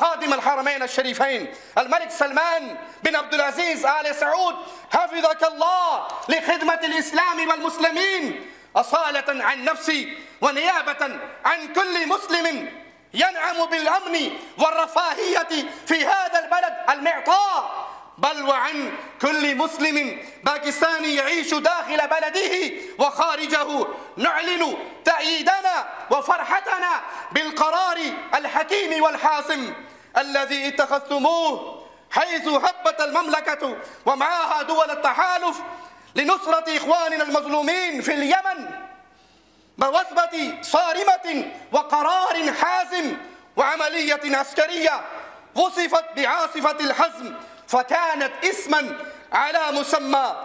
خادم الحرمين الشريفين الملك سلمان بن عبد العزيز آل سعود حفظك الله لخدمة الإسلام والمسلمين، أصالة عن نفسي ونيابة عن كل مسلم ينعم بالأمن والرفاهية في هذا البلد المعطاء، بل وعن كل مسلم باكستاني يعيش داخل بلده وخارجه، نعلن تأييدنا وفرحتنا بالقرار الحكيم والحاسم الذي اتخذتموه، حيث هبت المملكة ومعها دول التحالف لنصرة إخواننا المظلومين في اليمن بوثبة صارمة وقرار حازم وعملية عسكرية وصفت بعاصفة الحزم، فكانت اسما على مسمى،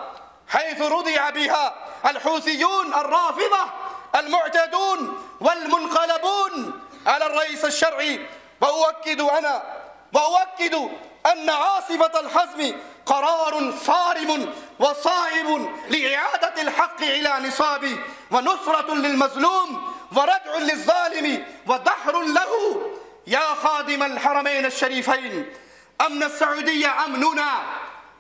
حيث رضع بها الحوثيون الرافضة المعتدون والمنقلبون على الرئيس الشرعي. وأؤكد أن عاصفة الحزم قرار صارم وصائب لإعادة الحق إلى نصابه، ونصرة للمظلوم وردع للظالم ودحر له. يا خادم الحرمين الشريفين، أمن السعودية أمننا،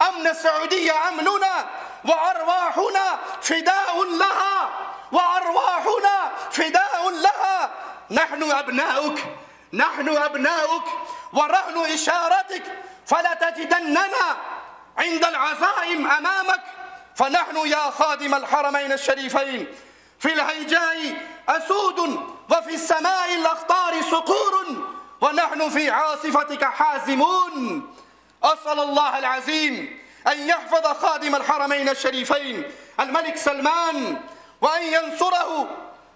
أمن السعودية أمننا، وأرواحنا فداء لها، وأرواحنا فداء لها. نحن أبناؤك، نحن أبناؤك، ورهن إشارتك، فلتجدننا عند العزائم أمامك. فنحن يا خادم الحرمين الشريفين في الهيجاء أسود، وفي السماء الأخطار صقور، ونحن في عاصفتك حازمون. أسأل الله العظيم أن يحفظ خادم الحرمين الشريفين الملك سلمان، وأن ينصره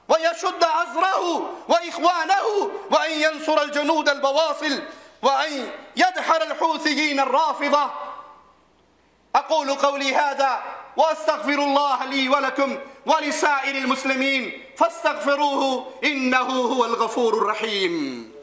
ويشد عزره وإخوانه، وأن ينصر الجنود البواصل، وأن يدحر الحوثيين الرافضة. أقول قولي هذا وأستغفر الله لي ولكم ولسائر المسلمين، فاستغفروه إنه هو الغفور الرحيم.